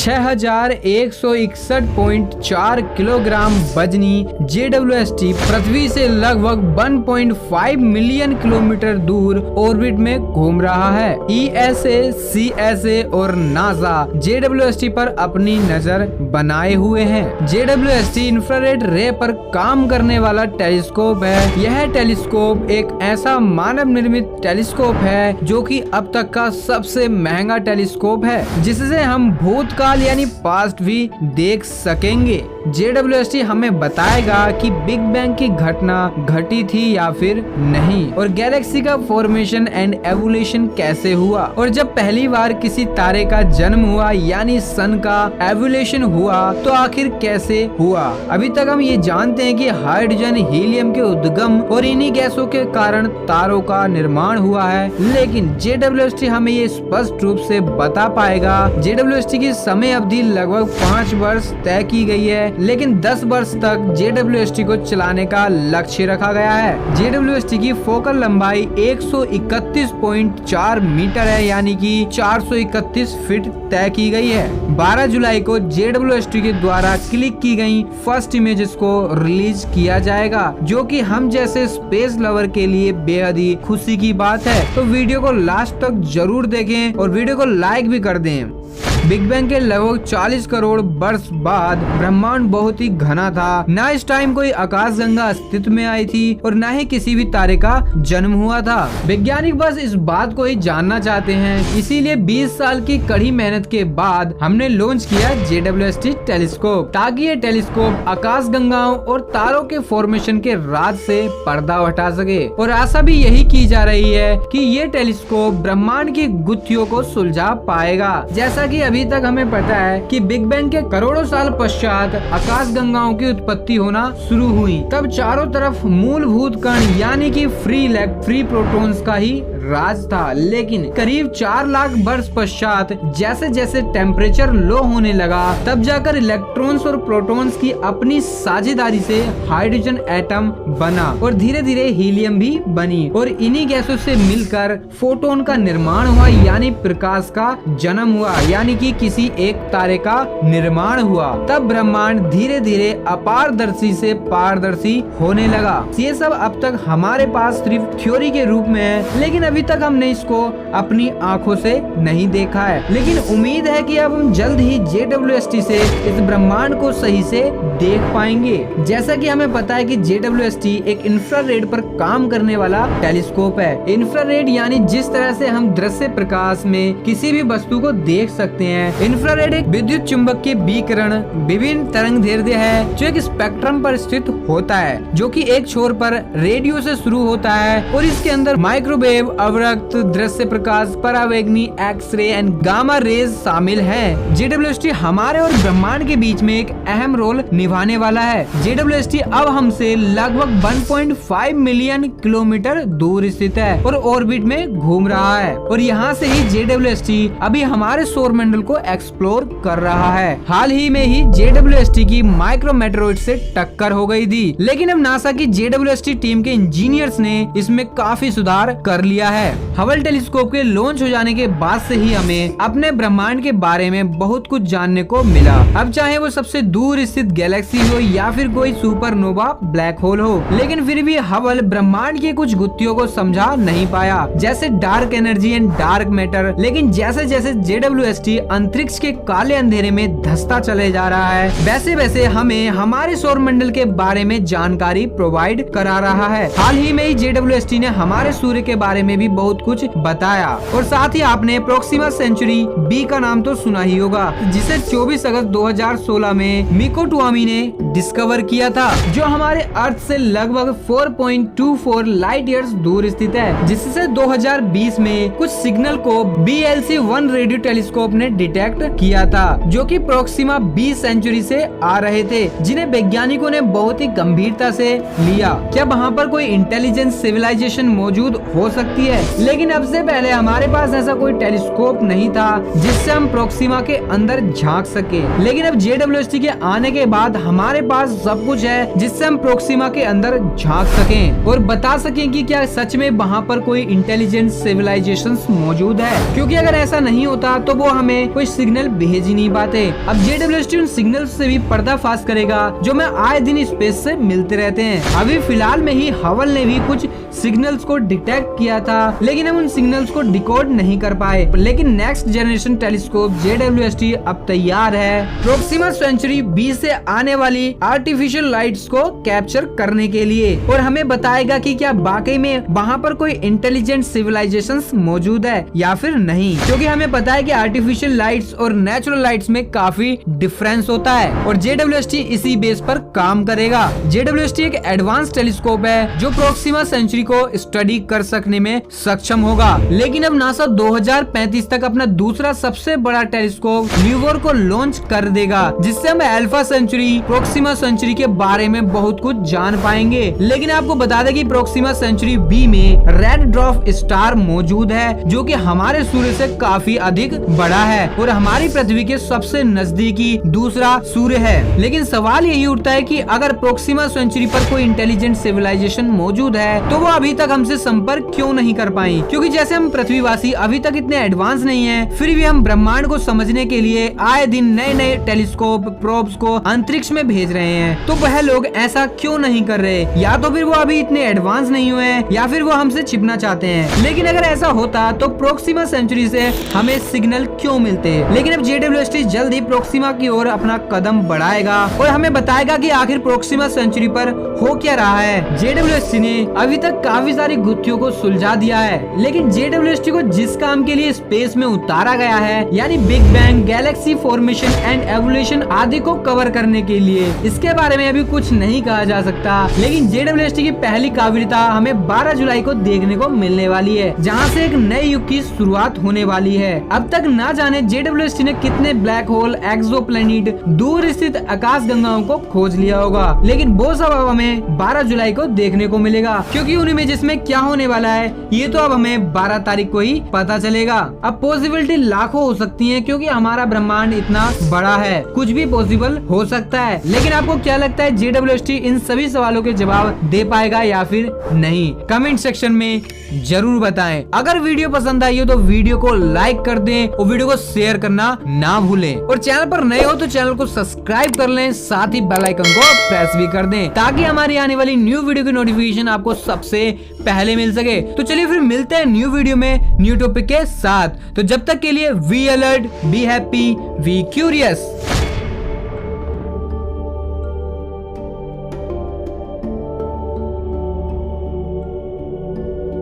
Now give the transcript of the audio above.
6161.4 kilogram वजनी JWST पृथ्वी से लगभग 1.5 मिलियन किलोमीटर दूर ऑर्बिट में घूम रहा है। ESA, CSA और नासा JWST पर अपनी नजर बनाए हुए हैं। JWST इंफ्रारेड रे पर काम करने वाला टेलीस्कोप है। यह टेलीस्कोप एक ऐसा मानव निर्मित टेलीस्कोप है जो कि अब तक का सबसे महंगा टेलीस्कोप है, जिससे हम भूतकाल यानी पास्ट भी देख सकेंगे। JWST हमें बताएगा कि बिग बैंग की घटना घटी थी या फिर नहीं, और गैलेक्सी का फॉर्मेशन एंड एवोल्यूशन कैसे हुआ, और जब पहली बार किसी तारे का जन्म हुआ यानी सन का एवोल्यूशन हुआ तो आखिर कैसे हुआ। अभी तक हम ये जानते हैं कि हाइड्रोजन, हीलियम के उद्गम और इन्हीं गैसों के कारण तारों का निर्माण हुआ है, लेकिन JWST हमें ये स्पष्ट रूप से बता पाएगा। JWST की समय अवधि लगभग 5 वर्ष तय की गई है, लेकिन 10 वर्ष तक JWST को चलाने का लक्ष्य रखा गया है। JWST की फोकल लंबाई 131.4 मीटर है, यानी कि 431 फीट तय की गई है। 12 जुलाई को JWST के द्वारा क्लिक की गई फर्स्ट इमेजेस को रिलीज किया जाएगा, जो कि हम जैसे स्पेस लवर के लिए बेहद ही खुशी की बात है। तो वीडियो को लास्ट तक जरूर देखें और वीडियो को लाइक भी कर दें। बिग बैंग के लगभग 40 करोड़ वर्ष बाद ब्रह्मांड बहुत ही घना था। न इस टाइम कोई आकाशगंगा अस्तित्व में आई थी और न ही किसी भी तारे का जन्म हुआ था। वैज्ञानिक बस इस बात को ही जानना चाहते हैं, इसीलिए 20 साल की कड़ी मेहनत के बाद हमने लॉन्च किया JWST टेलीस्कोप, ताकि ये टेलीस्कोप आकाशगंगाओं और तारों के फॉर्मेशन के राज से पर्दा हटा सके। और आशा भी यही की जा रही है कि ये टेलीस्कोप ब्रह्मांड की गुत्थियों को सुलझा पाएगा। जैसा कि अभी तक हमें पता है कि बिग बैंग के करोड़ों साल पश्चात आकाशगंगाओं की उत्पत्ति होना शुरू हुई। तब चारों तरफ मूलभूत कण यानी कि फ्री प्रोटॉन्स का ही राज था, लेकिन करीब 4 लाख वर्ष पश्चात जैसे जैसे टेम्परेचर लो होने लगा, तब जाकर इलेक्ट्रॉन्स और प्रोटॉन्स की अपनी साझेदारी से हाइड्रोजन एटम बना और धीरे धीरे हीलियम भी बनी, और इन्हीं गैसों से मिलकर फोटोन का निर्माण हुआ, यानी प्रकाश का जन्म हुआ, यानी कि किसी एक तारे का निर्माण हुआ। तब ब्रह्मांड धीरे धीरे अपारदर्शी से पारदर्शी होने लगा। ये सब अब तक हमारे पास सिर्फ थ्योरी के रूप में है, लेकिन अभी तक हमने इसको अपनी आंखों से नहीं देखा है। लेकिन उम्मीद है कि अब हम जल्द ही JWST से इस ब्रह्मांड को सही से देख पाएंगे। जैसा कि हमें पता है कि JWST एक इंफ्रारेड पर काम करने वाला टेलीस्कोप है। इंफ्रारेड यानी जिस तरह से हम दृश्य प्रकाश में किसी भी वस्तु को देख सकते हैं। इंफ्रारेड एक विद्युत चुंबकीय विकिरण विभिन्न तरंगदैर्घ्य है जो एक स्पेक्ट्रम पर स्थित होता है, जो कि एक छोर पर रेडियो से शुरू होता है और इसके अंदर माइक्रोवेव, अवरक्त, दृश्य प्रकाश, परावैंगनी, एक्सरे एंड गामा रेज शामिल है। JWST हमारे और ब्रह्मांड के बीच में एक अहम रोल निभाने वाला है। JWST अब हमसे लगभग 1.5 मिलियन किलोमीटर दूर स्थित है और ऑर्बिट में घूम रहा है, और यहाँ से ही JWST अभी हमारे सौर मंडल को एक्सप्लोर कर रहा है। हाल ही में ही JWST की माइक्रोमेटेरॉइड से टक्कर हो गई थी, लेकिन अब नासा की JWST टीम के इंजीनियर्स ने इसमें काफी सुधार कर लिया है। हबल टेलीस्कोप के लॉन्च हो जाने के बाद से ही हमें अपने ब्रह्मांड के बारे में बहुत कुछ जानने को मिला। अब चाहे वो सबसे दूर स्थित गैलेक्सी हो या फिर कोई सुपरनोवा ब्लैक होल हो, लेकिन फिर भी हबल ब्रह्मांड की कुछ गुत्थियों को समझा नहीं पाया, जैसे dark energy and dark matter. लेकिन जैसे जैसे JWST अंतरिक्ष के काले अंधेरे में धंसता चले जा रहा है, वैसे वैसे हमें हमारे सौर मंडल के बारे में जानकारी प्रोवाइड करा रहा है। हाल ही में ही JWST ने हमारे सूर्य के बारे में भी बहुत कुछ बताया, और साथ ही आपने प्रोक्सिमा सेंचुरी B का नाम तो सुना ही होगा, जिसे 24 अगस्त 2016 में मिको टुआमी ने डिस्कवर किया था, जो हमारे अर्थ से लगभग 4.24 लाइट ईयर्स दूर स्थित है, जिससे 2020 में कुछ सिग्नल को BLC-1 रेडियो टेलीस्कोप ने डिटेक्ट किया था, जो कि प्रोक्सिमा B सेंचुरी से आ रहे थे, जिन्हें वैज्ञानिकों ने बहुत ही गंभीरता से लिया। क्या वहाँ पर कोई इंटेलिजेंस सिविलाइजेशन मौजूद हो सकती सकती है। लेकिन अब से पहले हमारे पास ऐसा कोई टेलीस्कोप नहीं था जिससे हम प्रोक्सिमा के अंदर झांक सके, लेकिन अब JWST के आने के बाद हमारे पास सब कुछ है जिससे हम प्रोक्सिमा के अंदर झांक सकें और बता सकें कि क्या सच में वहाँ पर कोई इंटेलिजेंट सिविलाइजेशंस मौजूद है, क्योंकि अगर ऐसा नहीं होता तो वो हमें कोई सिग्नल भेज ही नहीं पाते। अब JWST उन सिग्नल से भी पर्दाफाश करेगा जो हमें आए दिन स्पेस से मिलते रहते हैं। अभी फिलहाल में ही हबल ने भी कुछ सिग्नल्स को डिटेक्ट किया था, लेकिन हम उन सिग्नल्स को डिकोड नहीं कर पाए। लेकिन नेक्स्ट जनरेशन टेलीस्कोप JWST अब तैयार है प्रोक्सिमा सेंचुरी B से आने वाली आर्टिफिशियल लाइट्स को कैप्चर करने के लिए, और हमें बताएगा कि क्या वाकई में वहाँ पर कोई इंटेलिजेंट सिविलाइजेशंस मौजूद है या फिर नहीं, क्योंकि हमें पता है कि आर्टिफिशियल लाइट्स और नेचुरल लाइट्स में काफी डिफरेंस होता है और JWST इसी बेस पर काम करेगा। JWST एक एडवांस टेलीस्कोप है जो प्रोक्सिमा सेंचुरी को स्टडी कर सकने में सक्षम होगा। लेकिन अब नासा 2035 तक अपना दूसरा सबसे बड़ा टेलीस्कोप ल्यूवर को लॉन्च कर देगा, जिससे हम अल्फा सेंचुरी, प्रोक्सिमा सेंचुरी के बारे में बहुत कुछ जान पाएंगे। लेकिन आपको बता दें कि प्रोक्सिमा सेंचुरी B में रेड ड्वार्फ स्टार मौजूद है जो कि हमारे सूर्य से काफी अधिक बड़ा है और हमारी पृथ्वी के सबसे नजदीकी दूसरा सूर्य है। लेकिन सवाल यही उठता है कि अगर प्रोक्सिमा सेंचुरी पर कोई इंटेलिजेंट सिविलाइजेशन मौजूद है तो वो अभी तक हमसे संपर्क क्यों नहीं कर पाई, क्योंकि जैसे हम पृथ्वीवासी अभी तक इतने एडवांस नहीं है, फिर भी हम ब्रह्मांड को समझने के लिए आए दिन नए नए टेलीस्कोप प्रोब्स को अंतरिक्ष में भेज रहे हैं। तो वह लोग ऐसा क्यों नहीं कर रहे? या तो फिर वो अभी इतने एडवांस नहीं हुए हैं या फिर वो हमसे छिपना चाहते हैं। लेकिन अगर ऐसा होता तो प्रोक्सिमा सेंचुरी से हमें सिग्नल क्यों मिलते? लेकिन अब JWST जल्द ही प्रोक्सिमा की ओर अपना कदम बढ़ाएगा और हमें बताएगा कि आखिर प्रोक्सिमा सेंचुरी पर हो क्या रहा है। JWST ने अभी तक काफी सारी गुत्थियों को सुलझा दिया है, लेकिन JWST को जिस काम के लिए स्पेस में उतारा गया है, यानी big bang, Galaxy formation and evolution आदि को कवर करने के लिए, इसके बारे में अभी कुछ नहीं कहा जा सकता। लेकिन JWST की पहली काबिलियता हमें 12 जुलाई को देखने को मिलने वाली है, जहां से एक नए युग की शुरुआत होने वाली है। अब तक ना जाने JWST ने कितने ब्लैक होल, एक्सोप्लैनेट, दूर स्थित आकाश गंगाओं को खोज लिया होगा, लेकिन वो सब अब हमें 12 जुलाई को देखने को मिलेगा, क्योंकि उन इमेजेस में क्या होने वाला है ये तो अब हमें 12 तारीख को ही पता चलेगा। अब पॉसिबिलिटी लाखों हो सकती है, क्योंकि हमारा ब्रह्मांड इतना बड़ा है, कुछ भी पॉसिबल हो सकता है। लेकिन आपको क्या लगता है JWST इन सभी सवालों के जवाब दे पाएगा या फिर नहीं? कमेंट सेक्शन में जरूर बताएं। अगर वीडियो पसंद आई हो तो वीडियो को लाइक कर दें और वीडियो को शेयर करना ना भूलें, और चैनल पर नए हो तो चैनल को सब्सक्राइब कर लें, साथ ही बेल आइकन को प्रेस भी कर दें ताकि हमारी आने वाली न्यू वीडियो की नोटिफिकेशन आपको सबसे पहले मिल सके। तो चलिए फिर मिलते हैं न्यू वीडियो में न्यू टॉपिक के साथ। तो जब तक के लिए be alert, be happy, be curious.